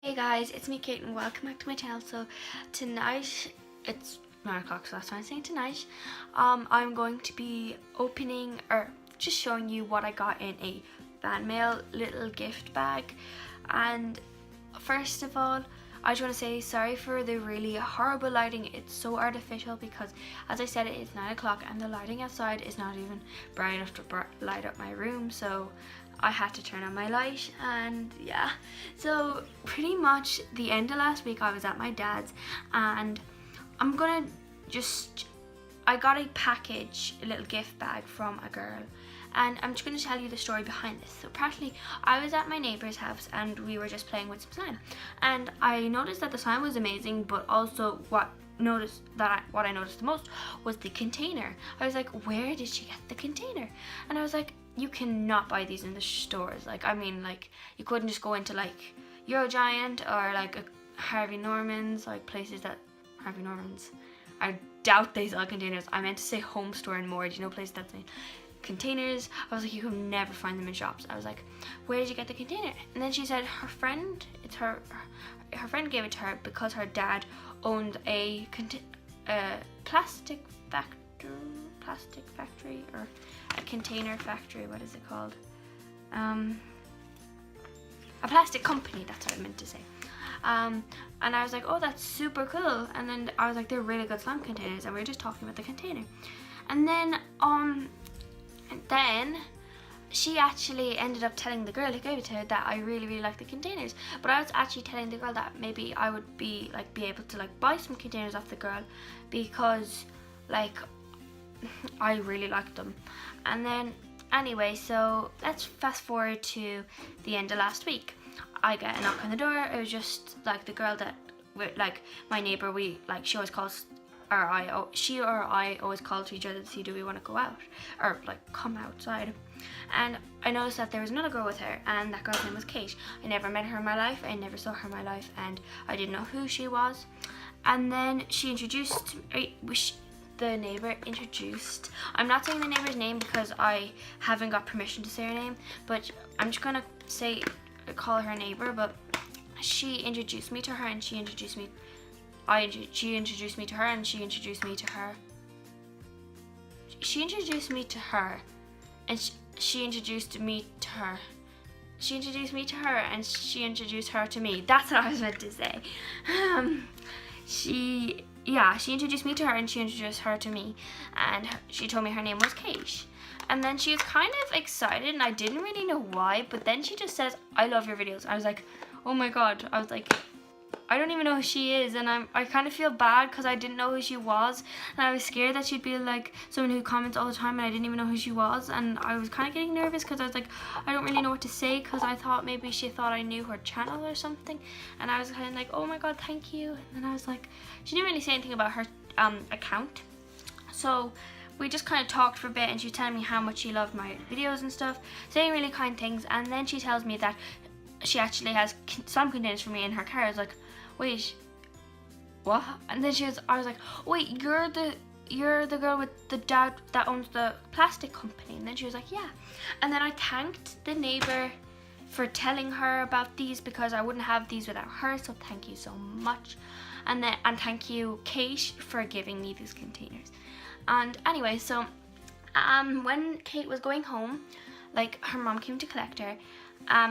Hey guys, it's me Kate and welcome back to my channel. So tonight, it's 9 o'clock, so that's why I'm saying tonight. I'm going to be opening or just showing you what I got in a fan mail little gift bag. And first of all, I just want to say sorry for the really horrible lighting. It's so artificial because, as I said, it's 9 o'clock and the lighting outside is not even bright enough to light up my room. So I had to turn on my light, and yeah. So pretty much the end of last week I was at my dad's, and I got a package, a little gift bag from a girl, and I'm just going to tell you the story behind this. So apparently I was at my neighbour's house and we were just playing with some slime, and I noticed that the slime was amazing, but also what I noticed the most was the container. I was like, where did she get the container? And I was like, you cannot buy these in the stores. Like, I mean, like, you couldn't just go into like Eurogiant or like a Harvey Norman's, like places that Harvey Norman's, I doubt they sell containers. I meant to say Home Store and More. Do you know places that sell containers? I was like, you could never find them in shops. I was like, where did you get the container? And then she said her friend gave it to her because her dad owned a plastic factory or a container factory. What is it called? A plastic company, that's what I meant to say. And I was like, oh, that's super cool. And then I was like, they're really good slime containers, and we were just talking about the container. And then she actually ended up telling the girl who gave it to her that I really, really like the containers. But I was actually telling the girl that maybe I would be able to like buy some containers off the girl because like I really liked them. And then anyway, so let's fast forward to the end of last week. I get a knock on the door. It was just like the girl that, like my neighbor, she always calls, she or I always call to each other to see, do we want to go out or like come outside. And I noticed that there was another girl with her, and that girl's name was Kate. I never met her in my life, I never saw her in my life, and I didn't know who she was. And then she introduced, the neighbor introduced, I'm not saying the neighbor's name because I haven't got permission to say her name, but I'm just gonna call her neighbor. But she introduced me to her, and she introduced me to her, and she introduced me to her, and she introduced me to her, and she introduced me to her, and she introduced her to me. That's what I was meant to say. She introduced me to her, and she introduced her to me, and she told me her name was Kate. And then she was kind of excited, and I didn't really know why, but then she just says, I love your videos. I was like, oh my god. I was like, I don't even know who she is, and I kind of feel bad because I didn't know who she was, and I was scared that she'd be like someone who comments all the time, and I didn't even know who she was, and I was kind of getting nervous because I was like, I don't really know what to say, because I thought maybe she thought I knew her channel or something, and I was kind of like, oh my god, thank you. And then I was like, she didn't really say anything about her account, so we just kind of talked for a bit, and she was telling me how much she loved my videos and stuff, saying really kind things. And then she tells me that she actually has some containers for me in her car. I was like, wait, what? And then I was like, wait, you're the girl with the dad that owns the plastic company? And then she was like, yeah. And then I thanked the neighbor for telling her about these, because I wouldn't have these without her, so thank you so much. And thank you, Kate, for giving me these containers. And anyway, so when Kate was going home, like her mom came to collect her,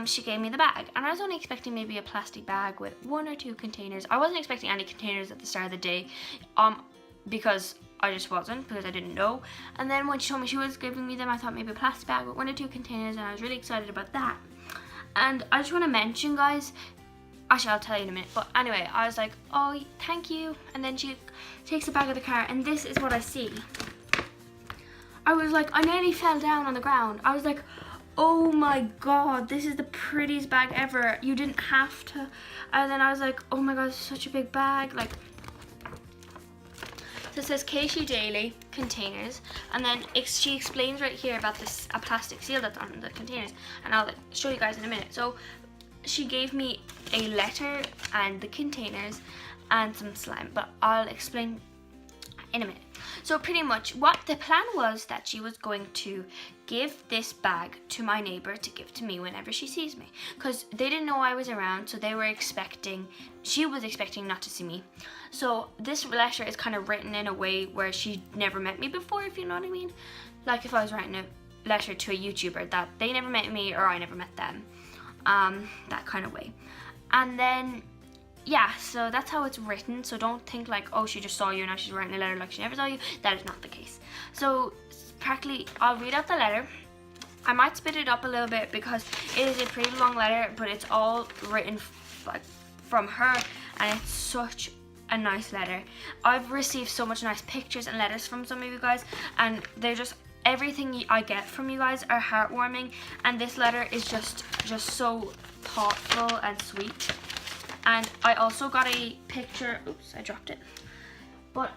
she gave me the bag, and I was only expecting maybe a plastic bag with 1 or 2 containers. I wasn't expecting any containers at the start of the day, because I just wasn't, because I didn't know. And then when she told me she was giving me them, I thought maybe a plastic bag with 1 or 2 containers, and I was really excited about that. And I just want to mention, guys, actually I'll tell you in a minute, but anyway, I was like, oh, thank you. And then she takes the bag of the car, and this is what I see. I was like, I nearly fell down on the ground. I was like, oh my god, this is the prettiest bag ever. You didn't have to. And then I was like, oh my god, it's such a big bag. Like, so it says Katie Daily containers, and then she explains right here about a plastic seal that's on the containers, and I'll show you guys in a minute. So she gave me a letter and the containers and some slime, but I'll explain in a minute. So pretty much what the plan was that she was going to give this bag to my neighbor to give to me whenever she sees me, because they didn't know I was around, so she was expecting not to see me. So this letter is kind of written in a way where she never met me before, if you know what I mean. Like if I was writing a letter to a YouTuber that they never met me or I never met them, that kind of way. And then yeah, so that's how it's written. So don't think like, oh, she just saw you and now she's writing a letter like she never saw you. That is not the case. So practically, I'll read out the letter. I might split it up a little bit because it is a pretty long letter, but it's all written like from her, and it's such a nice letter. I've received so much nice pictures and letters from some of you guys, and they're just, everything I get from you guys are heartwarming, and this letter is just so thoughtful and sweet. And I also got a picture, oops, I dropped it. But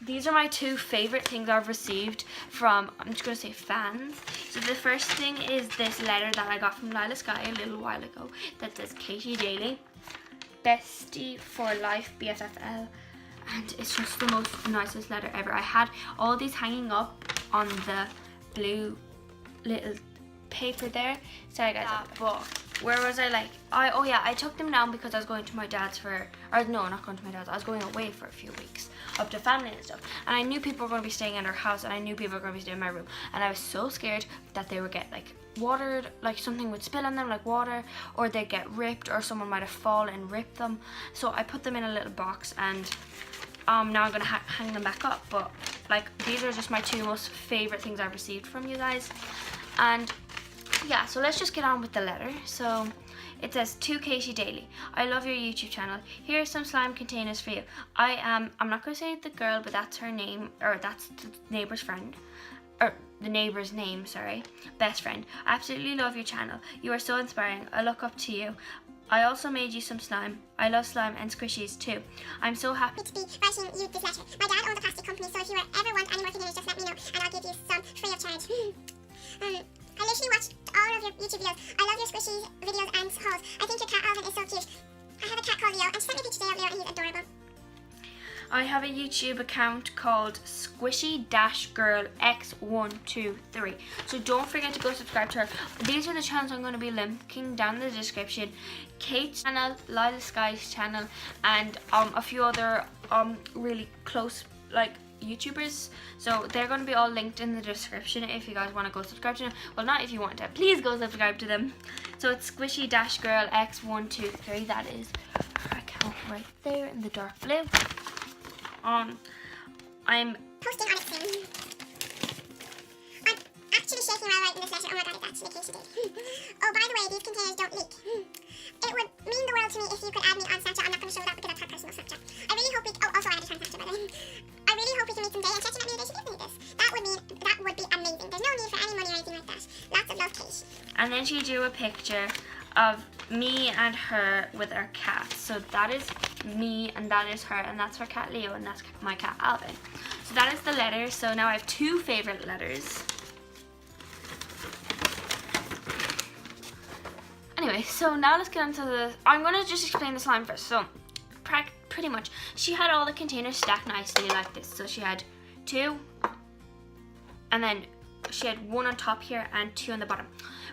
these are my two favorite things I've received from, I'm just gonna say fans. So the first thing is this letter that I got from Lila Sky a little while ago that says Katie Daly, bestie for life, BFFL. And it's just the most nicest letter ever. I had all these hanging up on the blue little paper there. Sorry guys, but where was I, like, I took them down because I was going to my dad's I was going away for a few weeks up to family and stuff, and I knew people were going to be staying at our house, and I knew people were going to be staying in my room, and I was so scared that they would get like watered, like something would spill on them like water, or they'd get ripped, or someone might have fallen and ripped them. So I put them in a little box, and now I'm gonna hang them back up. But like, these are just my two most favorite things I've received from you guys. And yeah, so let's just get on with the letter. So it says, to Katie Daly, I love your YouTube channel. Here are some slime containers for you. I'm not going to say the girl, but that's her name, or that's the neighbor's friend, or the neighbor's name, sorry, best friend. I absolutely love your channel. You are so inspiring. I look up to you. I also made you some slime. I love slime and squishies too. I'm so happy to be writing you this letter. My dad owns a plastic company, so if you ever want any more containers, just let me know and I'll give you some free of charge. I literally watched all of your YouTube videos. I love your squishy videos and hauls. I think your cat Alvin is so cute. I have a cat called Leo, and she sent me a picture today of Leo, and he's adorable. I have a YouTube account called Squishy-Girl-X123. So don't forget to go subscribe to her. These are the channels I'm going to be linking down in the description. Kate's channel, Lila Sky's channel, and a few other really close like YouTubers. So they're going to be all linked in the description if you guys want to go subscribe to them. Well, not if you want to, please go subscribe to them. So it's Squishy-Girl-X123. That is her account right there in the dark blue. I'm posting on it soon. I'm actually shaking while writing this letter. Oh my god, it's actually Katie Daly. Oh, by the way, these containers don't leak. It would mean the world to me if you could add me on Snapchat. I'm not going to show that because that's her personal Snapchat. I really hope also I had a turn Snapchat by the way. I really hope we can meet someday and Chechen at me a day to give me this. That would be amazing. There's no need for any money or anything like that. Lots of love, Kate. And then she drew a picture of me and her with our cat. So that is me and that is her, and that's her cat Leo, and that's my cat Alvin. So that is the letter. So now I have two favorite letters. Anyway, so now let's get into I'm gonna just explain the slime first. So pretty much she had all the containers stacked nicely like this. So she had two, and then she had one on top here and two on the bottom.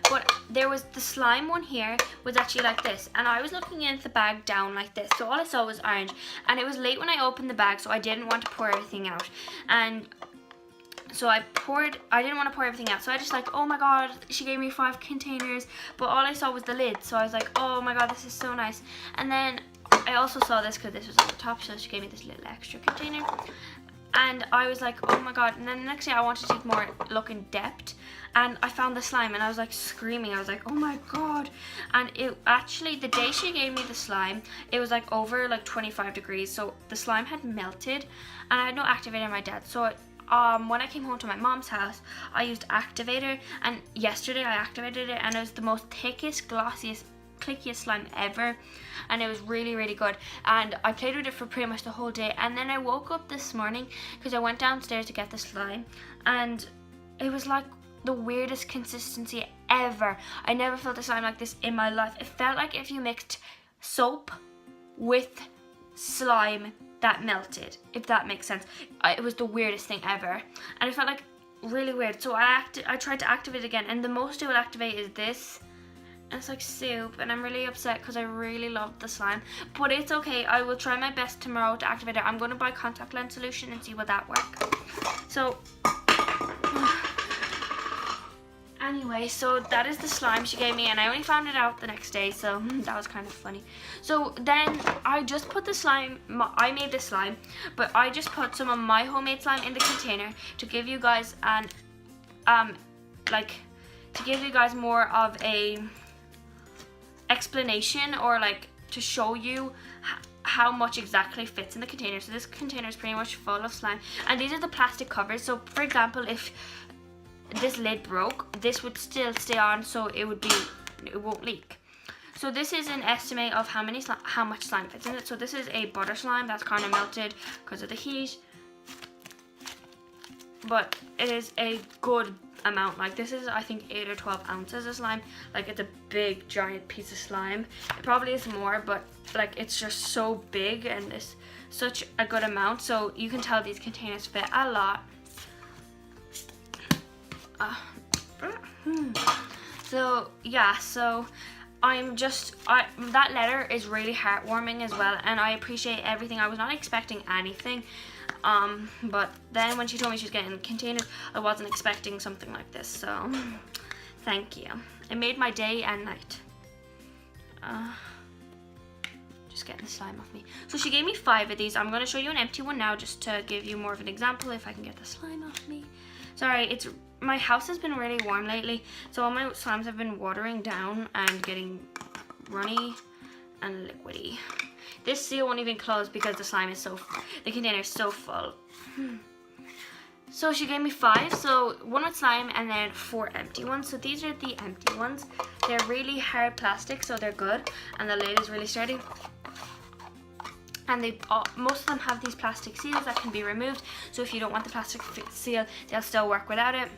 But there was the slime one here was actually like this, and I was looking in the bag down like this, so all I saw was orange, and it was late when I opened the bag, so I didn't want to pour everything out, and so I didn't want to pour everything out, so I just like, oh my god, she gave me 5 containers, but all I saw was the lid, so I was like, oh my god, this is so nice. And then I also saw this because this was on the top, so she gave me this little extra container. And I was like, oh my god. And then the next day I wanted to take more look in depth, and I found the slime, and I was like screaming. I was like, oh my god. And it actually, the day she gave me the slime, it was like over like 25 degrees, so the slime had melted, and I had no activator in my dad's. So when I came home to my mom's house, I used activator, and yesterday I activated it, and it was the most thickest, glossiest, clickiest slime ever, and it was really, really good. And I played with it for pretty much the whole day, and then I woke up this morning because I went downstairs to get the slime, and it was like the weirdest consistency ever. I never felt a slime like this in my life. It felt like if you mixed soap with slime, that melted, if that makes sense. It was the weirdest thing ever, and it felt like really weird. So I tried to activate it again, and the most it will activate is this. And it's like soup, and I'm really upset because I really love the slime, but it's okay. I will try my best tomorrow to activate it. I'm going to buy contact lens solution and see what that works. So anyway, so that is the slime she gave me, and I only found it out the next day, so that was kind of funny. So then I just put the slime, I made this slime, but I just put some of my homemade slime in the container to give you guys an to give you guys more of a explanation, or like to show you how much exactly fits in the container. So this container is pretty much full of slime, and these are the plastic covers. So for example, if this lid broke, this would still stay on, so it won't leak. So this is an estimate of how much slime fits in it. So this is a butter slime that's kind of melted because of the heat, but it is a good amount. Like this is, I think, 8 or 12 ounces of slime. Like it's a big giant piece of slime. It probably is more, but like it's just so big, and it's such a good amount. So you can tell these containers fit a lot. So yeah, so that letter is really heartwarming as well, and I appreciate everything. I was not expecting anything, but then when she told me she was getting containers, I wasn't expecting something like this, so thank you. It made my day and night. Just getting the slime off me. So she gave me 5 of these. I'm going to show you an empty one now, just to give you more of an example if I can get the slime off me. Sorry, my house has been really warm lately, so all my slimes have been watering down and getting runny and liquidy. This seal won't even close because the container is so full. So she gave me 5, so 1 with slime and then 4 empty ones. So these are the empty ones. They're really hard plastic, so they're good, and the lid is really sturdy. And most of them have these plastic seals that can be removed, so if you don't want the plastic seal, they'll still work without it.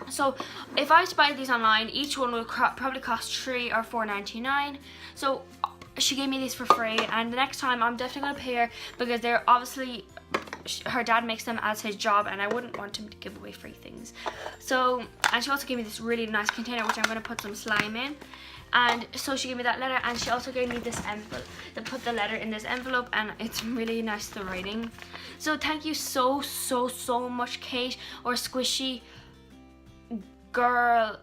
So if I was to buy these online, each one would probably cost $3 or $4.99. So she gave me these for free, and the next time I'm definitely going to pay her, because they're obviously, her dad makes them as his job, and I wouldn't want him to give away free things. So, and she also gave me this really nice container, which I'm going to put some slime in. And so she gave me that letter, and she also gave me this envelope, to put the letter in this envelope, and it's really nice, the writing. So thank you so much, Kate, or Squishy Girl,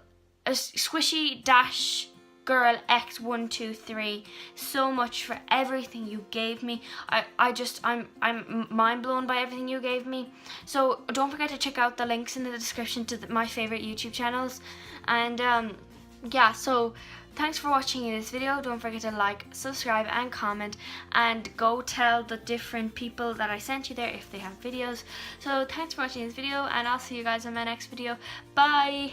Squishy Dash Girl X123, so much for everything you gave me. I'm mind blown by everything you gave me. So don't forget to check out the links in the description to my favorite YouTube channels. And yeah, so thanks for watching this video. Don't forget to like, subscribe and comment, and go tell the different people that I sent you there if they have videos. So thanks for watching this video, and I'll see you guys in my next video. Bye.